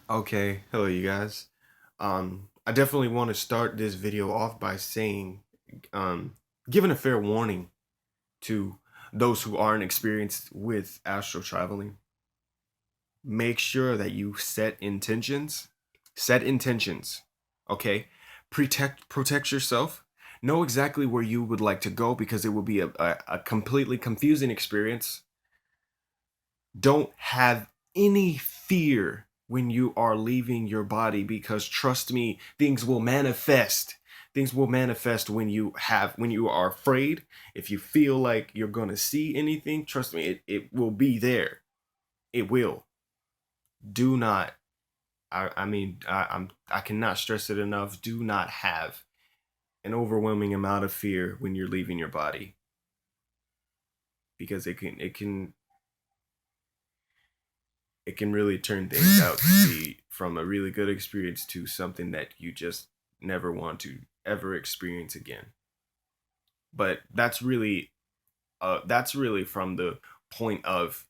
Okay, hello you guys. I definitely want to start this video off by saying, giving a fair warning to those who aren't experienced with astral traveling. Make sure that you set intentions. Set intentions. Okay? Protect yourself. Know exactly where you would like to go because it will be a completely confusing experience. Don't have any fear when you are leaving your body because trust me, things will manifest. Things will manifest when you are afraid. If you feel like you're gonna see anything, trust me, it will be there. It will. Do not. I cannot stress it enough. Do not have an overwhelming amount of fear when you're leaving your body because it can really turn things out to be from a really good experience to something that you just never want to ever experience again. But that's really from the point of,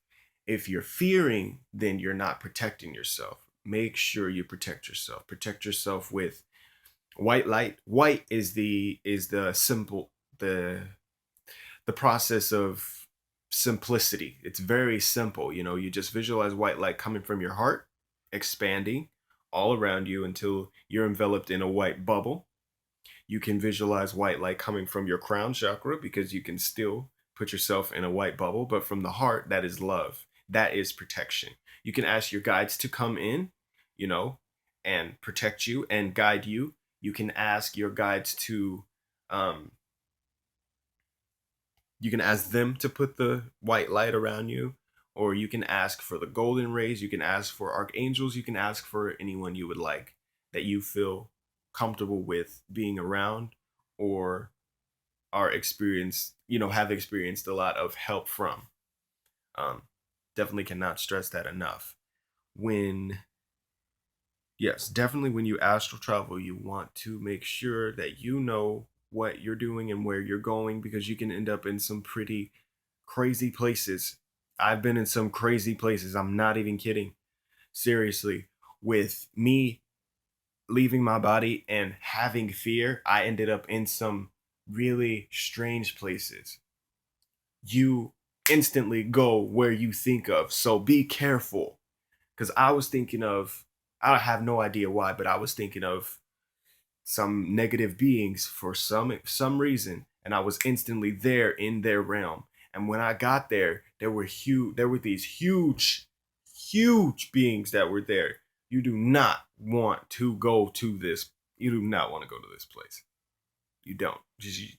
if you're fearing, then you're not protecting yourself. Make sure you protect yourself. Protect yourself with white light. White is the simple the process of simplicity. It's very simple. You just visualize white light coming from your heart, expanding all around you until you're enveloped in a white bubble. You can visualize white light coming from your crown chakra because you can still put yourself in a white bubble, but from the heart, that is love. That is protection. You can ask your guides to come in, you know, and protect you and guide you. You can ask your guides to um, you can ask them to put the white light around you, or you can ask for the golden rays. You can ask for archangels. You can ask for anyone you would like that you feel comfortable with being around, or are experienced, have experienced a lot of help from. um Definitely cannot stress that enough. When Yes, definitely when you astral travel, you want to make sure that you know what you're doing and where you're going, because you can end up in some pretty crazy places. I've been in some crazy places. I'm not even kidding. Seriously, with me leaving my body and having fear, I ended up in some really strange places. You instantly go where you think of. So be careful. Because I have no idea why, but I was thinking of some negative beings for some reason, and I was instantly there in their realm. And when I got there, there were these huge beings that were there. You do not want to go to this. You do not want to go to this place. You don't.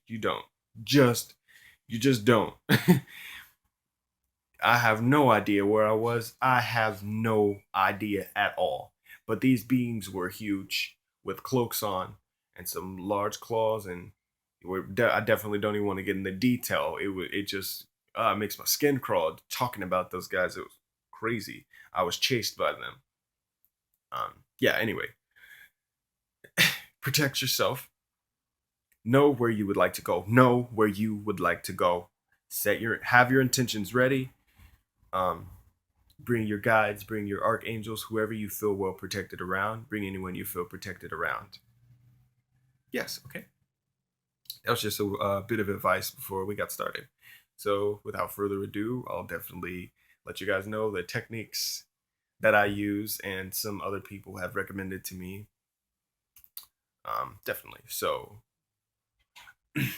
You don't. Just you just don't. I have no idea where I was. I have no idea at all. But these beings were huge with cloaks on and some large claws, and I definitely don't even want to get into detail. It just makes my skin crawl talking about those guys. It was crazy. I was chased by them. Yeah. Anyway, protect yourself. Know where you would like to go. Know where you would like to go. Have your intentions ready. Um, Bring your guides, bring your archangels, whoever you feel well protected around. Bring anyone you feel protected around. Yes, okay. That was just a bit of advice before we got started. So, without further ado, I'll definitely let you guys know the techniques that I use and some other people have recommended to me. Definitely. So,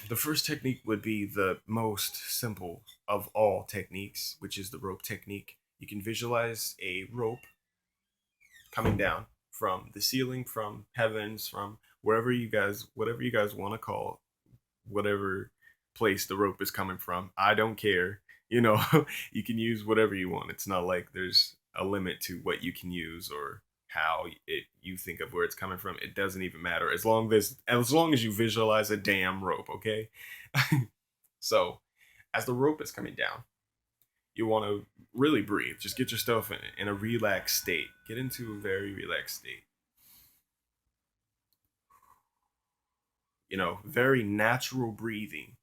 the first technique would be the most simple of all techniques, which is the rope technique. You can visualize a rope coming down from the ceiling, from heavens, from whatever you guys want to call whatever place the rope is coming from. I don't care. You can use whatever you want. It's not like there's a limit to what you can use or how you think of where it's coming from. It doesn't even matter as long as you visualize a damn rope, okay? So, as the rope is coming down, you want to really breathe. Just get yourself in a relaxed state. Get into a very relaxed state. Very natural breathing.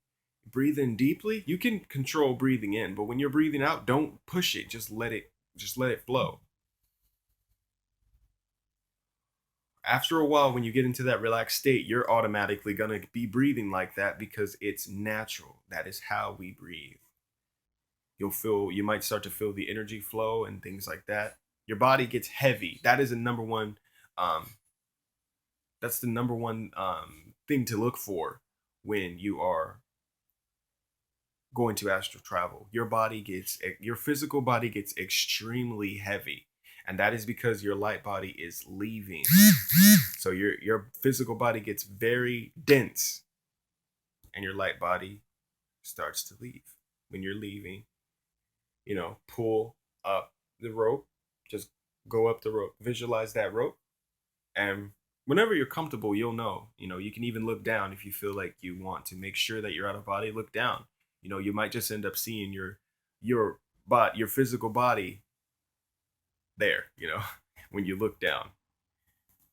Breathe in deeply. You can control breathing in, but when you're breathing out, don't push it. Just let it flow. After a while, when you get into that relaxed state, you're automatically going to be breathing like that because it's natural. That is how we breathe. You might start to feel the energy flow and things like that. Your body gets heavy. That is the number one, um, that's the number one thing to look for when you are going to astral travel. Your physical body gets extremely heavy. And that is because your light body is leaving. So your physical body gets very dense and your light body starts to leave. When you're leaving, pull up the rope, just go up the rope, visualize that rope. And whenever you're comfortable, you'll know. You can even look down if you feel like you want to make sure that you're out of body. Look down. You might just end up seeing your physical body there. When you look down.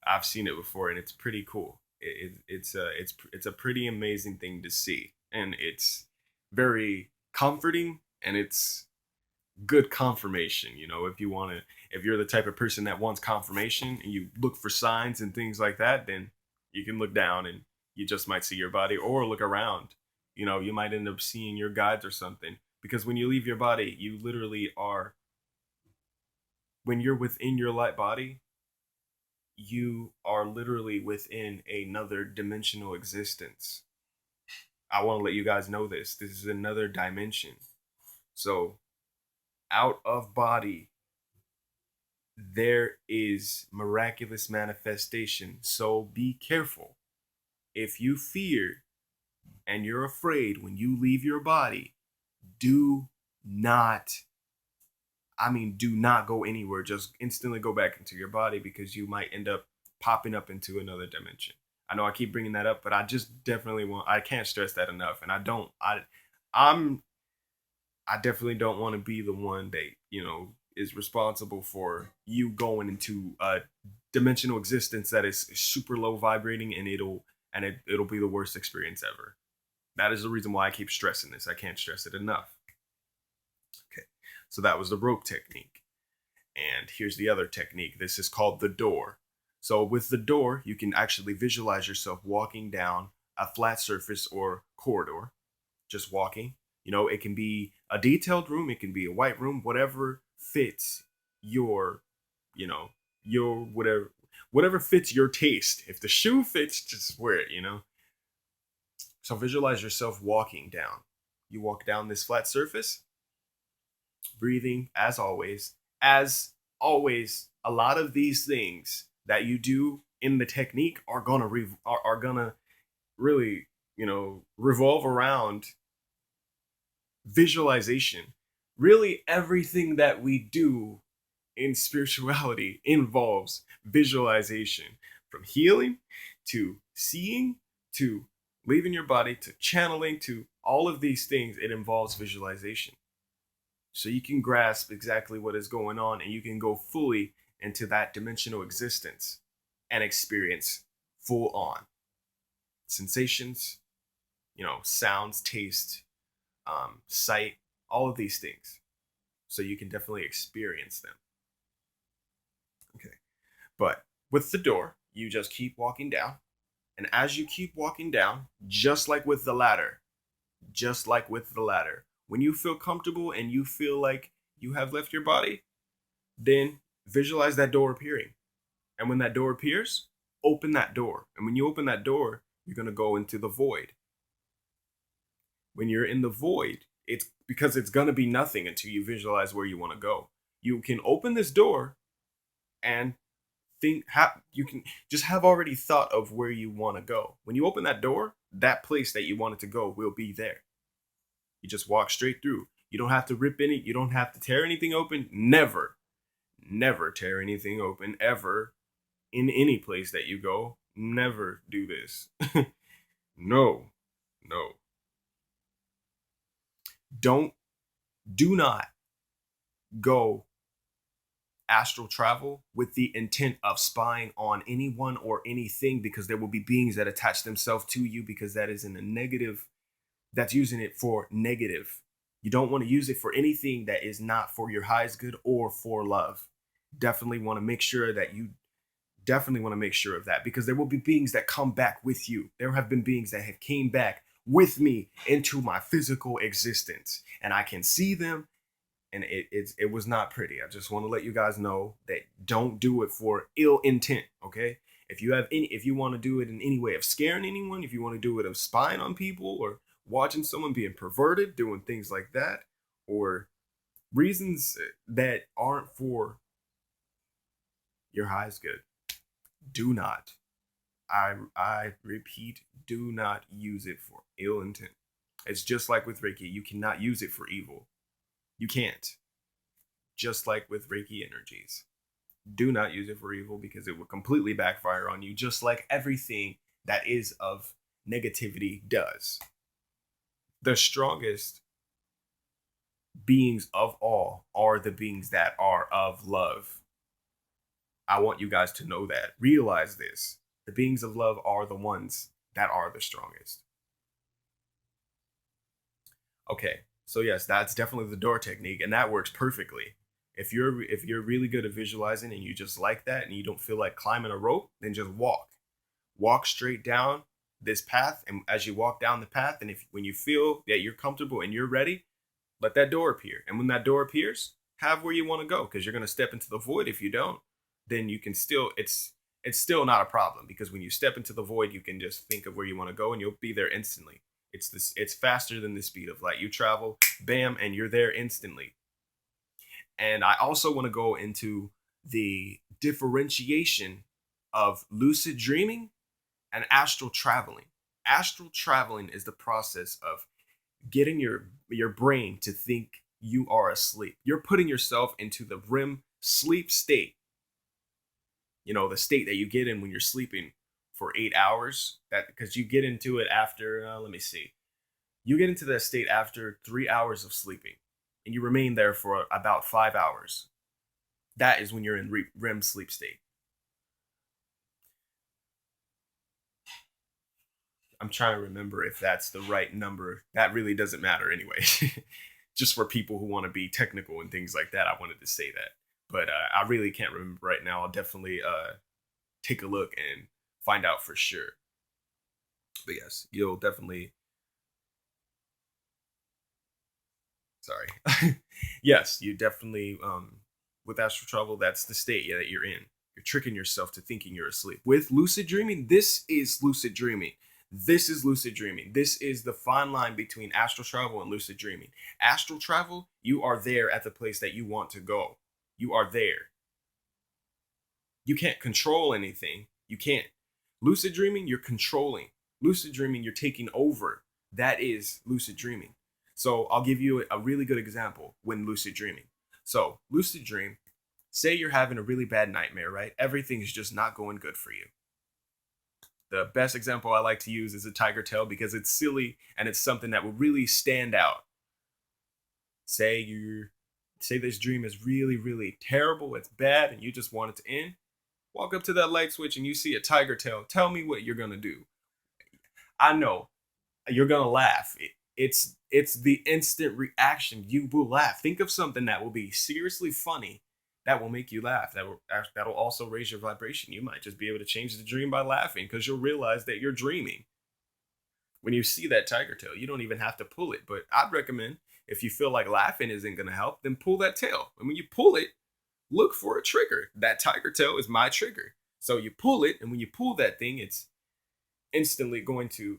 I've seen it before, and it's pretty cool. It's a pretty amazing thing to see, and it's very comforting, and it's good confirmation. If you're the type of person that wants confirmation and you look for signs and things like that, then you can look down and you just might see your body, or look around. You might end up seeing your guides or something, because when you leave your body, you literally are, when you're within your light body, you are literally within another dimensional existence. I want to let you guys know this. This is another dimension. So, out of body, there is miraculous manifestation. So, be careful. If you fear and you're afraid when you leave your body, do not do not go anywhere. Just instantly go back into your body, because you might end up popping up into another dimension. I know I keep bringing that up, but I can't stress that enough. And I'm, I definitely don't want to be the one that, is responsible for you going into a dimensional existence that is super low vibrating, and it'll be the worst experience ever. That is the reason why I keep stressing this. I can't stress it enough. Okay. So that was the rope technique. And here's the other technique. This is called the door. So with the door, you can actually visualize yourself walking down a flat surface or corridor, just walking. It can be a detailed room, it can be a white room, whatever fits your, your whatever fits your taste. If the shoe fits, just wear it. So visualize yourself walking down. You walk down this flat surface, breathing as always. As always, a lot of these things that you do in the technique are gonna really, revolve around visualization. Really, everything that we do in spirituality involves visualization, from healing to seeing to leaving your body to channeling to all of these things. It involves visualization. So you can grasp exactly what is going on, and you can go fully into that dimensional existence and experience full on sensations, sounds, taste, sight, all of these things. So you can definitely experience them. Okay. But with the door, you just keep walking down. And as you keep walking down, just like with the ladder, when you feel comfortable and you feel like you have left your body, then visualize that door appearing. And when that door appears, open that door. And when you open that door, you're going to go into the void. When you're in the void, it's because it's going to be nothing until you visualize where you want to go. You can open this door and you can just have already thought of where you want to go. When you open that door, that place that you wanted to go will be there. You just walk straight through. You don't have to rip any, you don't have to tear anything open. Never tear anything open ever in any place that you go. Never do this. No. Do not go astral travel with the intent of spying on anyone or anything, because there will be beings that attach themselves to you, because that is in a negative, that's using it for negative. You don't want to use it for anything that is not for your highest good or for love. Definitely want to make sure that you definitely want to make sure of that, because there will be beings that come back with you. There have been beings that have came back with me into my physical existence, and I can see them, and it was not pretty. I just want to let you guys know that don't do it for ill intent, okay? If you want to do it in any way of scaring anyone, if you want to do it of spying on people or watching someone being perverted, doing things like that, or reasons that aren't for your highest good, do not. I repeat, do not use it for ill intent. It's just like with Reiki. You cannot use it for evil. You can't. Just like with Reiki energies. Do not use it for evil, because it will completely backfire on you, just like everything that is of negativity does. The strongest beings of all are the beings that are of love. I want you guys to know that. Realize this. The beings of love are the ones that are the strongest. Okay, so yes, that's definitely the door technique, and that works perfectly. If you're really good at visualizing and you just like that and you don't feel like climbing a rope, then just walk. Walk straight down this path, and as you walk down the path, and if when you feel that you're comfortable and you're ready, let that door appear. And when that door appears, have where you want to go, because you're going to step into the void. If you don't, then you can still it's still not a problem, because when you step into the void, you can just think of where you want to go and you'll be there instantly. It's faster than the speed of light. You travel, bam, and you're there instantly. And I also want to go into the differentiation of lucid dreaming and astral traveling. Astral traveling is the process of getting your brain to think you are asleep. You're putting yourself into the REM sleep state. You know, the state that you get in when you're sleeping for 8 hours. That because you get into it after let me see. You get into that state after 3 hours of sleeping, and you remain there for about 5 hours. That is when you're in REM sleep state. I'm trying to remember if that's the right number. That really doesn't matter anyway. Just for people who want to be technical and things like that, I wanted to say that. But I really can't remember right now. I'll definitely take a look and find out for sure. But yes, you'll definitely. Sorry. Yes, you definitely. With astral travel, that's the state that you're in. You're tricking yourself to thinking you're asleep. With lucid dreaming, this is lucid dreaming. This is lucid dreaming. This is the fine line between astral travel and lucid dreaming. Astral travel, you are there at the place that you want to go. You are there. You can't control anything. You can't. Lucid dreaming, you're controlling. Lucid dreaming, you're taking over. That is lucid dreaming. So I'll give you a really good example when lucid dreaming. So lucid dream, say you're having a really bad nightmare, right? Everything's just not going good for you. The best example I like to use is a tiger tail, because it's silly and it's something that will really stand out. Say this dream is really, really terrible, it's bad, and you just want it to end. Walk up to that light switch and you see a tiger tail. Tell me what you're gonna do. I know you're gonna laugh. It's the instant reaction. You will laugh. Think of something that will be seriously funny, that will make you laugh. That'll also raise your vibration. You might just be able to change the dream by laughing, because you'll realize that you're dreaming. When you see that tiger tail, you don't even have to pull it. But I'd recommend, if you feel like laughing isn't gonna help, then pull that tail. And when you pull it, look for a trigger. That tiger tail is my trigger. So you pull it, and when you pull that thing, it's instantly going to,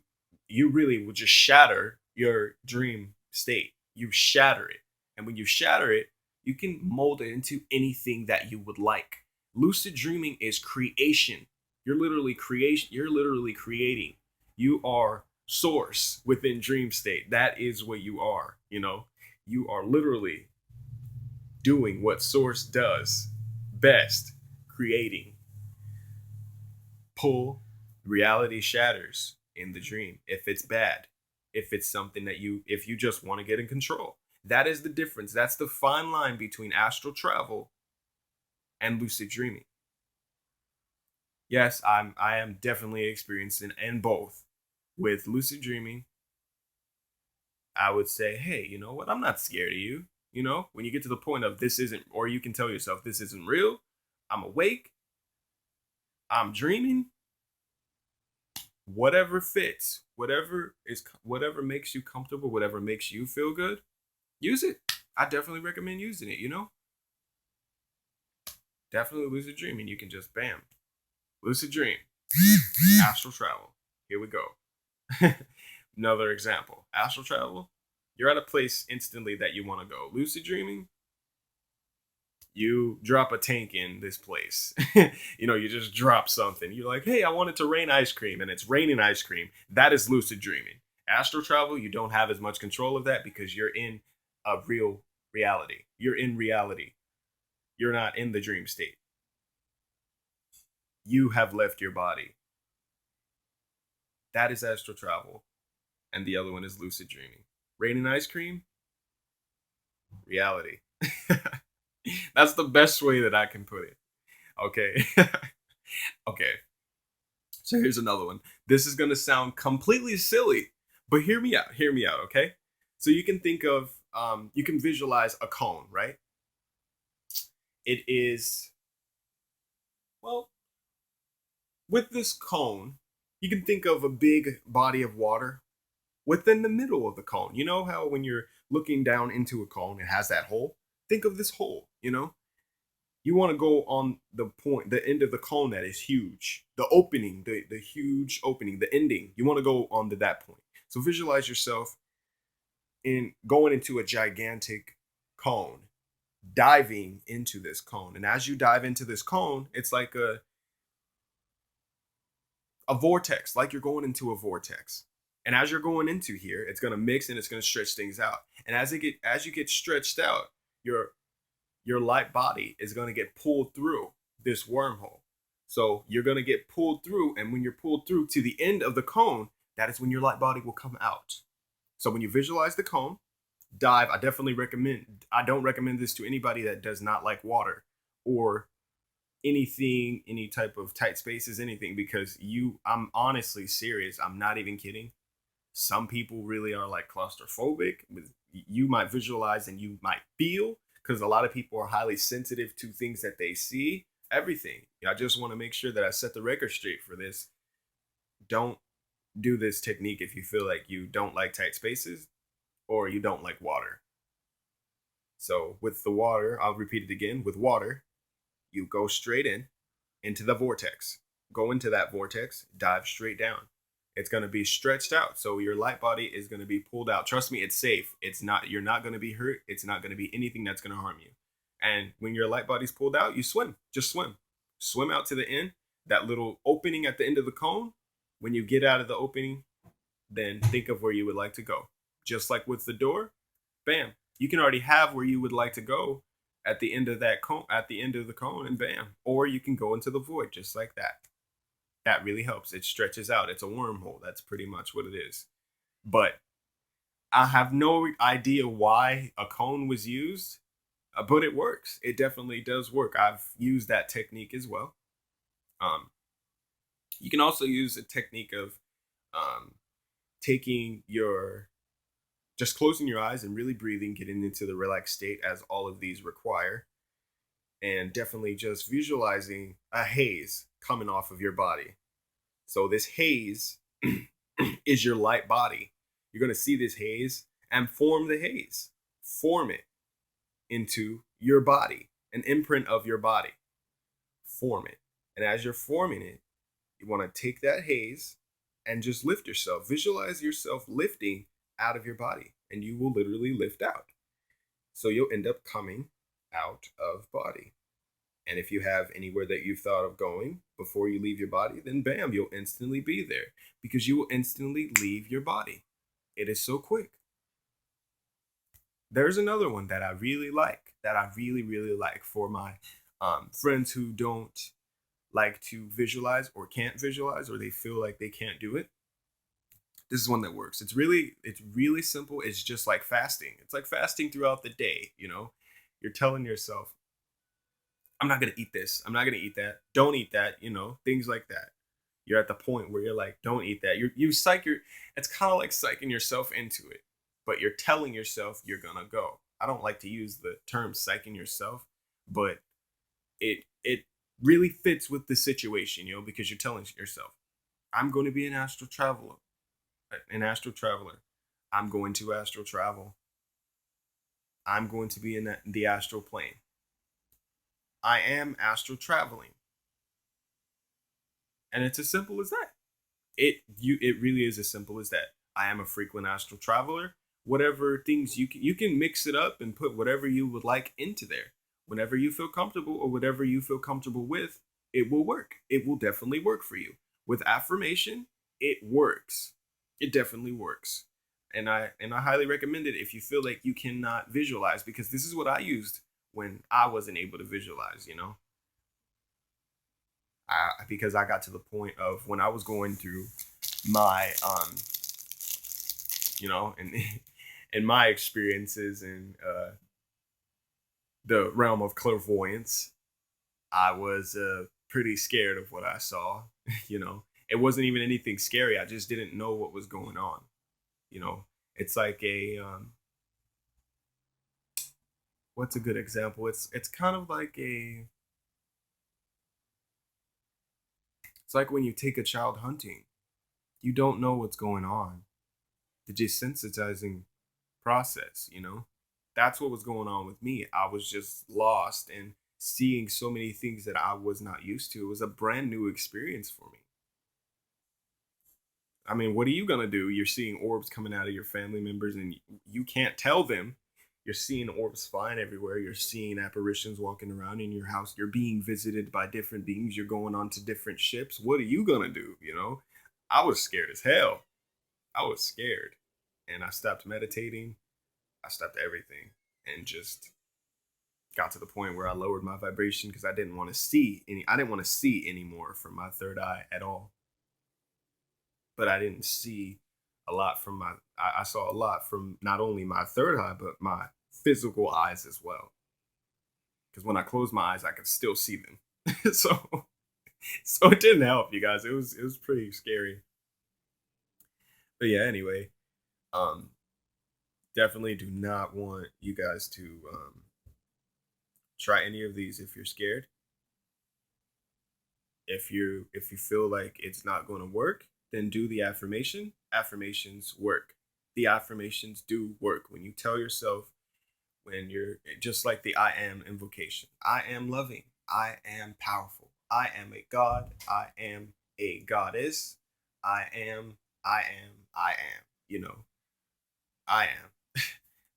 you really will just shatter your dream state. You shatter it. And when you shatter it, you can mold it into anything that you would like. Lucid dreaming is creation. You're literally creating. You are source within dream state. That is what you are, you know. You are literally doing what source does best, creating. Pull, reality shatters in the dream if it's bad, if it's something that if you just want to get in control. That is the difference. That's the fine line between astral travel and lucid dreaming. Yes, I am definitely experiencing in both. With lucid dreaming, I would say, hey, you know what, I'm not scared of you. You know, when you get to the point of this isn't, or you can tell yourself this isn't real, I'm awake, I'm dreaming, whatever fits, whatever makes you comfortable, whatever makes you feel good, use it. I definitely recommend using it, you know? Definitely lucid dreaming. You can just bam. Lucid dream. Astral travel. Here we go. Another example. Astral travel. You're at a place instantly that you want to go. Lucid dreaming. You drop a tank in this place. You just drop something. You're like, hey, I want it to rain ice cream, and it's raining ice cream. That is lucid dreaming. Astral travel, you don't have as much control of that because you're in a real reality. You're in reality. You're not in the dream state. You have left your body. That is astral travel. And the other one is lucid dreaming. Raining ice cream, reality. That's the best way that I can put it. Okay. Okay. So here's another one. This is going to sound completely silly, but hear me out. Hear me out, okay? So you can think of, you can visualize a cone, right? It is, well, with this cone, you can think of a big body of water within the middle of the cone. You know how when you're looking down into a cone, it has that hole? Think of this hole, you know? You want to go on the end of the cone that is huge. The opening, the huge opening, the ending. You want to go on to that point. So visualize yourself in going into a gigantic cone, diving into this cone. And as you dive into this cone, it's like a vortex, like you're going into a vortex. And as you're going into here, it's going to mix and it's going to stretch things out. And as you get stretched out, your light body is going to get pulled through this wormhole. So you're going to get pulled through, and when you're pulled through to the end of the cone, that is when your light body will come out. So when you visualize the cone, dive. I don't recommend this to anybody that does not like water or anything, any type of tight spaces, anything, because I'm honestly serious. I'm not even kidding. Some people really are like claustrophobic. You might visualize and you might feel, because a lot of people are highly sensitive to things that they see, everything. I just want to make sure that I set the record straight for this. Don't do this technique if you feel like you don't like tight spaces or you don't like water. So with the water, I'll repeat it again. With water, you go straight into the vortex. Go into that vortex, dive straight down. It's going to be stretched out. So your light body is going to be pulled out. Trust me, it's safe. You're not going to be hurt. It's not going to be anything that's going to harm you. And when your light body's pulled out, you swim. Just swim. Swim out to the end. That little opening at the end of the cone. When you get out of the opening, then think of where you would like to go. Just like with the door, bam. You can already have where you would like to go at the end of that cone, at the end of the cone, and bam. Or you can go into the void just like that. That really helps. It stretches out. It's a wormhole. That's pretty much what it is. But I have no idea why a cone was used, but it works. It definitely does work. I've used that technique as well. Um, you can also use a technique of taking just closing your eyes and really breathing, getting into the relaxed state as all of these require, and definitely just visualizing a haze coming off of your body. So this haze is your light body. You're going to see this haze and form the haze. Form it into your body, an imprint of your body. Form it. And as you're forming it, you want to take that haze and just lift yourself. Visualize yourself lifting out of your body, and you will literally lift out. So you'll end up coming out of body. And if you have anywhere that you've thought of going before you leave your body, then bam, you'll instantly be there because you will instantly leave your body. It is so quick. There's another one that I really like, that I really, really like for my friends who don't like to visualize or can't visualize, or they feel like they can't do it. This is one that works. It's really simple. It's just like fasting. It's like fasting throughout the day. You're telling yourself, I'm not going to eat this. I'm not going to eat that. Don't eat that. Things like that. You're at the point where you're like, don't eat that. It's kind of like psyching yourself into it, but you're telling yourself you're going to go. I don't like to use the term psyching yourself, but it really fits with the situation, because you're telling yourself, I'm going to be an astral traveler. I'm going to astral travel. I'm going to be in the astral plane. I am astral traveling. And it's as simple as that. It really is as simple as that. I am a frequent astral traveler. Whatever things you can mix it up and put whatever you would like into there. Whenever you feel comfortable or whatever you feel comfortable with, it will work. It will definitely work for you. With affirmation, it works. It definitely works. And I highly recommend it if you feel like you cannot visualize, because this is what I used when I wasn't able to visualize. Because I got to the point of when I was going through my and in my experiences in the realm of clairvoyance, I was pretty scared of what I saw. It wasn't even anything scary. I just didn't know what was going on. It's like what's a good example? It's kind of like it's like when you take a child hunting. You don't know what's going on. The desensitizing process. That's what was going on with me. I was just lost and seeing so many things that I was not used to. It was a brand new experience for me. I mean, what are you gonna do? You're seeing orbs coming out of your family members, and you can't tell them. You're seeing orbs flying everywhere. You're seeing apparitions walking around in your house. You're being visited by different beings. You're going on to different ships. What are you gonna do? I was scared as hell. I was scared, and I stopped meditating. I stopped everything, and just got to the point where I lowered my vibration because I didn't want to see any. I didn't want to see anymore from my third eye at all. But I didn't see a lot from I saw a lot from not only my third eye, but my physical eyes as well. Because when I closed my eyes, I could still see them. So it didn't help, you guys. It was pretty scary. But yeah, anyway, um, definitely do not want you guys to try any of these if you're scared. If you feel like it's not going to work, then do the affirmation. Affirmations work. The affirmations do work. When you tell yourself, when you're just like the I am invocation. I am loving. I am powerful. I am a god. I am a goddess. I am, I am. I am.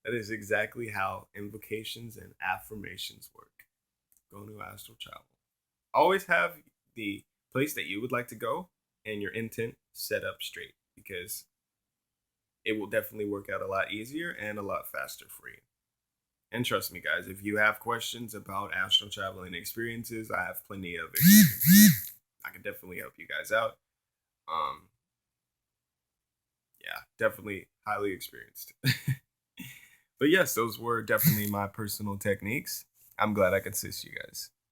That is exactly how invocations and affirmations work. Go to astral travel. Always have the place that you would like to go and your intent set up straight, because it will definitely work out a lot easier and a lot faster for you. And trust me, guys, if you have questions about astral traveling experiences, I have plenty of experience. I can definitely help you guys out. Um, yeah, definitely highly experienced. But yes, those were definitely my personal techniques. I'm glad I could assist you guys.